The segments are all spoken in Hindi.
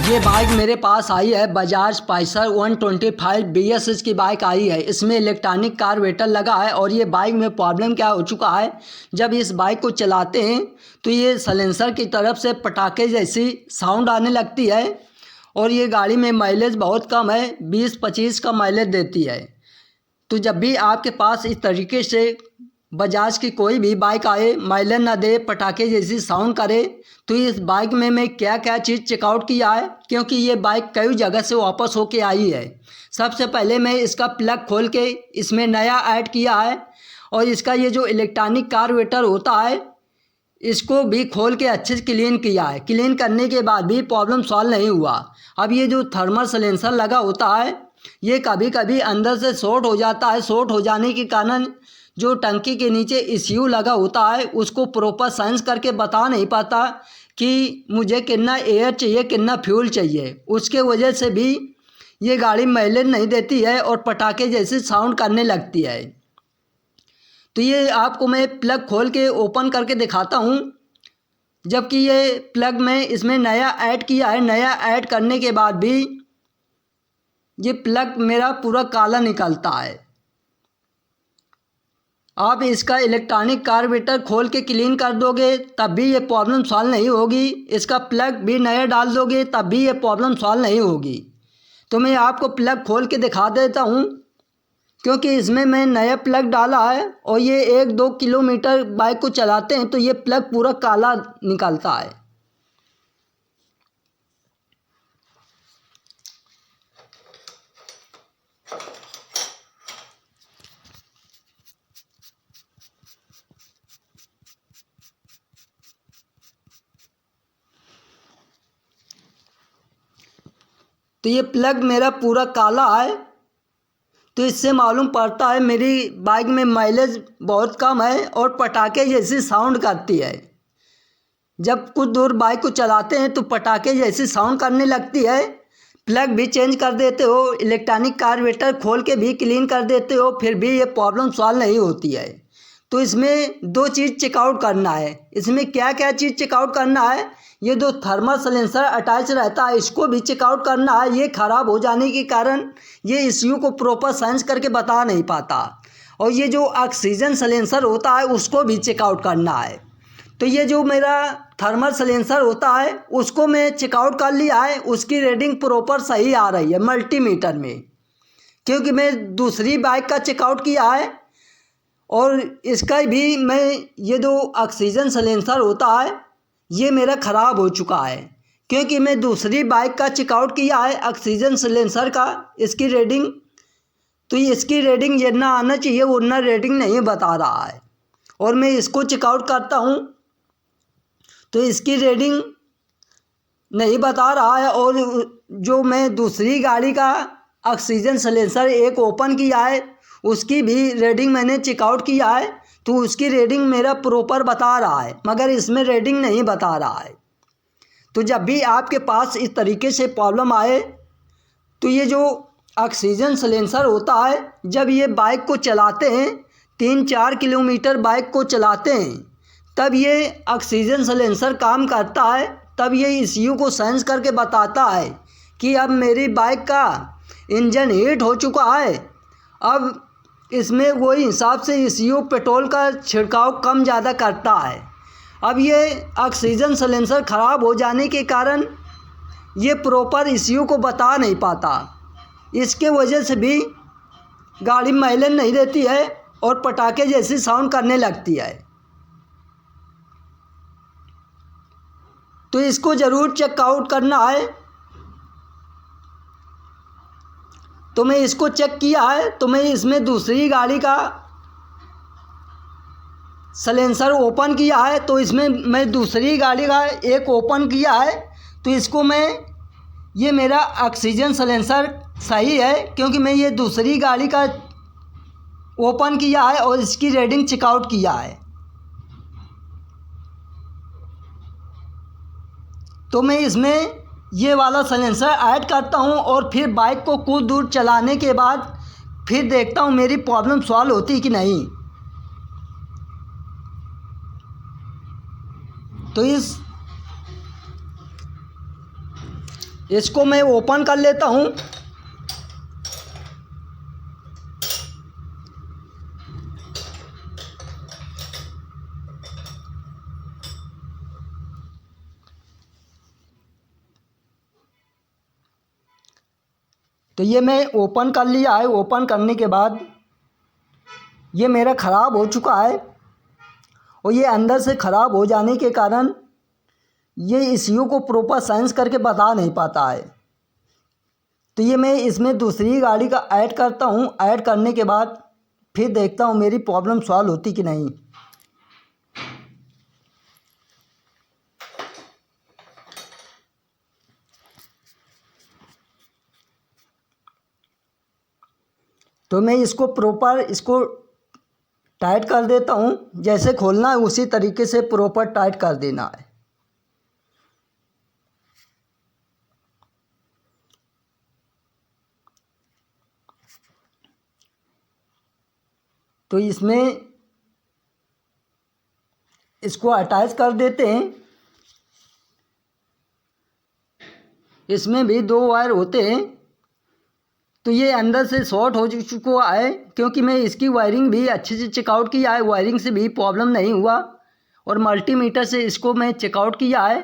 ये बाइक मेरे पास आई है बजाज पल्सर 125 BS की बाइक आई है। इसमें इलेक्ट्रॉनिक कार्बोरेटर लगा है और ये बाइक में प्रॉब्लम क्या हो चुका है, जब इस बाइक को चलाते हैं तो ये सलेंसर की तरफ से पटाखे जैसी साउंड आने लगती है और ये गाड़ी में माइलेज बहुत कम है, 20-25 का माइलेज देती है। तो जब भी आपके पास इस तरीके से बजाज की कोई भी बाइक आए, माइलेज ना दे, पटाखे जैसी साउंड करे, तो इस बाइक में मैं क्या क्या चीज़ चेकआउट किया है, क्योंकि ये बाइक कई जगह से वापस होके आई है। सबसे पहले मैं इसका प्लग खोल के इसमें नया ऐड किया है और इसका ये जो इलेक्ट्रॉनिक कार्बोरेटर होता है इसको भी खोल के अच्छे से क्लीन किया है। क्लीन करने के बाद भी प्रॉब्लम सॉल्व नहीं हुआ। अब ये जो थर्मल सलेंसर लगा होता है ये कभी कभी अंदर से शॉर्ट हो जाता है। शॉर्ट हो जाने के कारण जो टंकी के नीचे ECU लगा होता है उसको प्रॉपर सेंस करके बता नहीं पाता कि मुझे कितना एयर चाहिए, कितना फ्यूल चाहिए। उसके वजह से भी ये गाड़ी माइलेज नहीं देती है और पटाखे जैसी साउंड करने लगती है। तो ये आपको मैं प्लग खोल के ओपन करके दिखाता हूँ। जबकि ये प्लग में इसमें नया ऐड किया है, नया ऐड करने के बाद भी ये प्लग मेरा पूरा काला निकलता है। आप इसका इलेक्ट्रॉनिक कार्बोरेटर खोल के क्लीन कर दोगे तब भी ये प्रॉब्लम सॉल्व नहीं होगी। इसका प्लग भी नया डाल दोगे तब भी ये प्रॉब्लम सॉल्व नहीं होगी। तो मैं आपको प्लग खोल के दिखा देता हूँ, क्योंकि इसमें मैं नया प्लग डाला है और ये 1-2 किलोमीटर बाइक को चलाते हैं तो ये प्लग पूरा काला निकलता है। तो ये प्लग मेरा पूरा काला है। तो इससे मालूम पड़ता है मेरी बाइक में माइलेज बहुत कम है और पटाखे जैसी साउंड करती है। जब कुछ दूर बाइक को चलाते हैं तो पटाखे जैसी साउंड करने लगती है। प्लग भी चेंज कर देते हो, इलेक्ट्रॉनिक कार्बोरेटर खोल के भी क्लीन कर देते हो, फिर भी ये प्रॉब्लम सॉल्व नहीं होती है। तो इसमें 2 चीज़ चेकआउट करना है। इसमें क्या क्या चीज़ चेकआउट करना है, ये जो थर्मल सलेंसर अटैच रहता है इसको भी चेकआउट करना है। ये ख़राब हो जाने के कारण ये ECU को प्रॉपर सेंस करके बता नहीं पाता। और ये जो ऑक्सीजन सलेंसर होता है उसको भी चेकआउट करना है। तो ये जो मेरा थर्मल सलेंसर होता है उसको मैं चेकआउट कर लिया है, उसकी रीडिंग प्रॉपर सही आ रही है मल्टीमीटर में, क्योंकि मैं दूसरी बाइक का चेकआउट किया है। और इसका भी मैं ये जो ऑक्सीजन सलेंसर होता है ये मेरा ख़राब हो चुका है, क्योंकि मैं दूसरी बाइक का चेकआउट किया है ऑक्सीजन सिलेंसर का। इसकी रीडिंग तो इसकी रीडिंग जितना आना चाहिए उतना रीडिंग नहीं बता रहा है। और मैं इसको चेकआउट करता हूँ तो इसकी रीडिंग नहीं बता रहा है। और जो मैं दूसरी गाड़ी का ऑक्सीजन सिलेंसर एक ओपन किया है उसकी भी रीडिंग मैंने चेकआउट किया है तो उसकी रीडिंग मेरा प्रॉपर बता रहा है, मगर इसमें रीडिंग नहीं बता रहा है। तो जब भी आपके पास इस तरीके से प्रॉब्लम आए तो ये जो ऑक्सीजन सिलेंसर होता है जब ये बाइक को चलाते हैं 3-4 किलोमीटर बाइक को चलाते हैं तब ये ऑक्सीजन सिलेंसर काम करता है। तब ये ECU को सेंस करके बताता है कि अब मेरी बाइक का इंजन हीट हो चुका है। अब इसमें वही हिसाब से ECU पेट्रोल का छिड़काव कम ज़्यादा करता है। अब ये ऑक्सीजन सिलेंसर ख़राब हो जाने के कारण ये प्रॉपर ECU को बता नहीं पाता। इसके वजह से भी गाड़ी माइलेज नहीं देती है और पटाखे जैसी साउंड करने लगती है। तो इसको ज़रूर चेकआउट करना है। तो मैं इसको चेक किया है तो मैं इसमें दूसरी गाड़ी का सलेंसर ओपन किया है। तो इसमें मैं दूसरी गाड़ी का एक ओपन किया है तो इसको मैं ये मेरा ऑक्सीजन सलेंसर सही है, क्योंकि मैं ये दूसरी गाड़ी का ओपन किया है और इसकी रीडिंग चेकआउट किया है। तो मैं इसमें ये वाला सलेंसर ऐड करता हूँ और फिर बाइक को कुछ दूर चलाने के बाद फिर देखता हूँ मेरी प्रॉब्लम सॉल्व होती कि नहीं। तो इसको मैं ओपन कर लेता हूँ। तो ये मैं ओपन कर लिया है। ओपन करने के बाद ये मेरा ख़राब हो चुका है और ये अंदर से ख़राब हो जाने के कारण ये ECU को प्रॉपर साइंस करके बता नहीं पाता है। तो ये मैं इसमें दूसरी गाड़ी का ऐड करता हूँ। ऐड करने के बाद फिर देखता हूँ मेरी प्रॉब्लम सॉल्व होती कि नहीं। तो मैं इसको प्रॉपर टाइट कर देता हूँ। जैसे खोलना है उसी तरीके से प्रॉपर टाइट कर देना है। तो इसमें इसको अटैच कर देते हैं। इसमें भी 2 वायर होते हैं। तो ये अंदर से शॉर्ट हो चुका है क्योंकि मैं इसकी वायरिंग भी अच्छे से चेकआउट किया है। वायरिंग से भी प्रॉब्लम नहीं हुआ और मल्टीमीटर से इसको मैं चेकआउट किया है।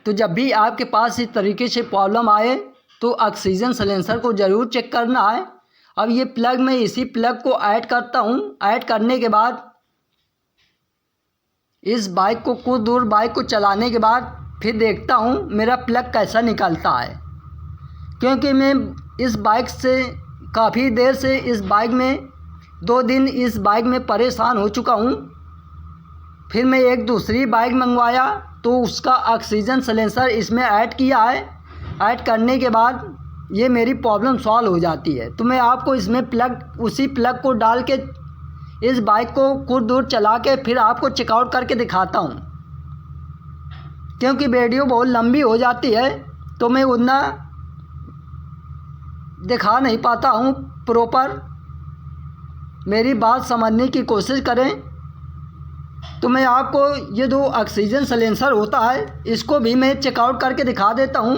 तो जब भी आपके पास इस तरीके से प्रॉब्लम आए तो ऑक्सीजन सिलेंसर को ज़रूर चेक करना है। अब ये प्लग में इसी प्लग को ऐड करता हूँ। ऐड करने के बाद इस बाइक को कुछ दूर बाइक को चलाने के बाद फिर देखता हूँ मेरा प्लग कैसा निकलता है। क्योंकि मैं इस बाइक से काफ़ी देर से इस बाइक में 2 दिन इस बाइक में परेशान हो चुका हूँ। फिर मैं एक दूसरी बाइक मंगवाया तो उसका ऑक्सीजन सिलेंसर इसमें ऐड किया है। ऐड करने के बाद ये मेरी प्रॉब्लम सॉल्व हो जाती है। तो मैं आपको इसमें उसी प्लग को डाल के इस बाइक को कुछ दूर चला के फिर आपको चेकआउट करके दिखाता हूँ। क्योंकि वीडियो बहुत लंबी हो जाती है तो मैं उतना दिखा नहीं पाता हूँ प्रॉपर। मेरी बात समझने की कोशिश करें। तो मैं आपको ये 2 ऑक्सीजन सिलेंसर होता है इसको भी मैं चेकआउट करके दिखा देता हूँ।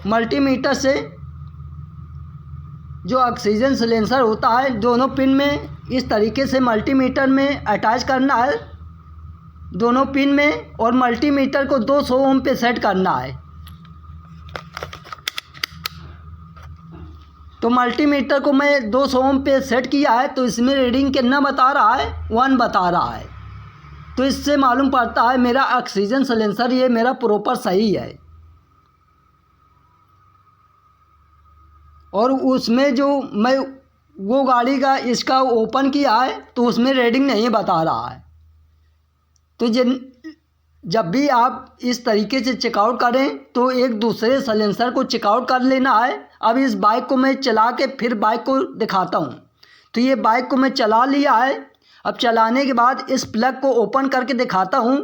मल्टीमीटर से जो ऑक्सीजन सिलेंसर होता है दोनों पिन में इस तरीके से मल्टीमीटर में अटैच करना है दोनों पिन में, और मल्टीमीटर को 200 ओम पे सेट करना है। तो मल्टीमीटर को मैं 200 ओम पे सेट किया है तो इसमें रीडिंग कितना बता रहा है, 1 बता रहा है। तो इससे मालूम पड़ता है मेरा ऑक्सीजन सिलेंसर ये मेरा प्रॉपर सही है। और उसमें जो मैं वो गाड़ी का इसका ओपन किया है तो उसमें रीडिंग नहीं बता रहा है। तो जब भी आप इस तरीके से चेकआउट करें तो एक दूसरे सिलेंसर को चेकआउट कर लेना है। अब इस बाइक को मैं चला के फिर बाइक को दिखाता हूँ। तो ये बाइक को मैं चला लिया है। अब चलाने के बाद इस प्लग को ओपन करके दिखाता हूँ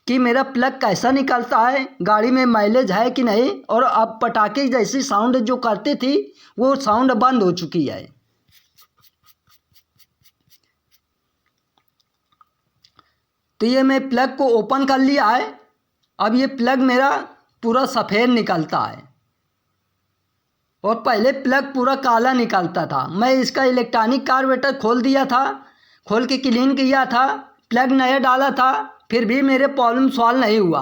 कि मेरा प्लग कैसा निकलता है, गाड़ी में माइलेज है कि नहीं। और अब पटाखे जैसी साउंड जो करती थी वो साउंड बंद हो चुकी है। तो ये मैं प्लग को ओपन कर लिया है। अब ये प्लग मेरा पूरा सफ़ेद निकलता है और पहले प्लग पूरा काला निकलता था। मैं इसका इलेक्ट्रॉनिक कार्बोरेटर खोल दिया था, खोल के क्लीन किया था, प्लग नया डाला था, फिर भी मेरे प्रॉब्लम सॉल्व नहीं हुआ।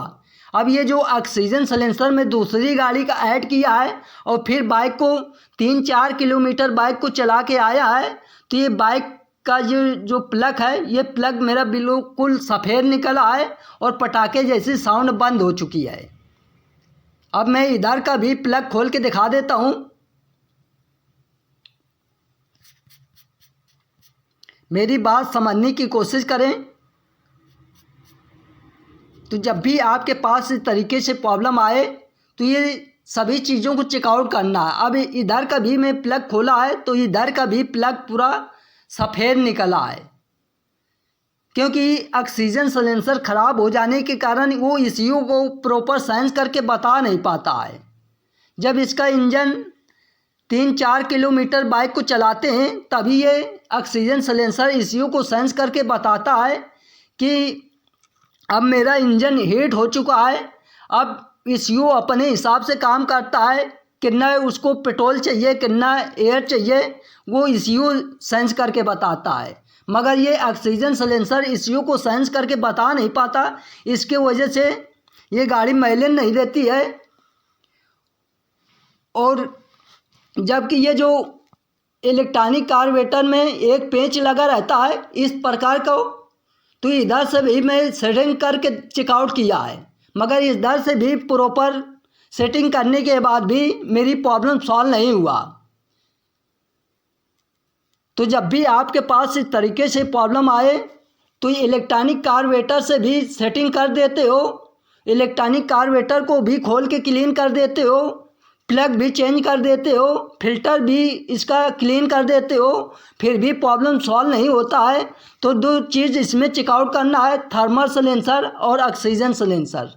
अब ये जो ऑक्सीजन सिलेंसर में दूसरी गाड़ी का ऐड किया है और फिर बाइक को 3-4 किलोमीटर बाइक को चला के आया है तो ये बाइक का जो प्लग है ये प्लग मेरा बिल्कुल सफ़ेद निकला है और पटाखे जैसी साउंड बंद हो चुकी है। अब मैं इधर का भी प्लग खोल के दिखा देता हूँ। मेरी बात समझने की कोशिश करें। तो जब भी आपके पास इस तरीके से प्रॉब्लम आए तो ये सभी चीज़ों को चेकआउट करना है। अब इधर का भी मैं प्लग खोला है तो इधर का भी प्लग पूरा सफ़ेद निकला है क्योंकि ऑक्सीजन सिलेंसर ख़राब हो जाने के कारण वो ECU को प्रॉपर साइंस करके बता नहीं पाता है। जब इसका इंजन 3-4 किलोमीटर बाइक को चलाते हैं तभी ये ऑक्सीजन सिलेंसर ECU को सेंस करके बताता है कि अब मेरा इंजन हीट हो चुका है, अब ECU अपने हिसाब से काम करता है, कितना उसको पेट्रोल चाहिए, कितना एयर चाहिए, वो ECU सेंस करके बताता है। मगर ये ऑक्सीजन सिलेंसर ECU को सेंस करके बता नहीं पाता, इसके वजह से ये गाड़ी माइलेज नहीं देती है। और जबकि ये जो इलेक्ट्रॉनिक कार्बोरेटर में एक पेंच लगा रहता है इस प्रकार का, तो इधर से भी मैं सेटिंग करके चेकआउट किया है, मगर इधर से भी प्रॉपर सेटिंग करने के बाद भी मेरी प्रॉब्लम सॉल्व नहीं हुआ। तो जब भी आपके पास इस तरीके से प्रॉब्लम आए तो इलेक्ट्रॉनिक कार्बोरेटर से भी सेटिंग कर देते हो, इलेक्ट्रॉनिक कार्बोरेटर को भी खोल के क्लीन कर देते हो, प्लग भी चेंज कर देते हो, फिल्टर भी इसका क्लीन कर देते हो, फिर भी प्रॉब्लम सॉल्व नहीं होता है, तो दो चीज़ इसमें चेकआउट करना है, थर्मल सिलेंसर और ऑक्सीजन सिलेंसर।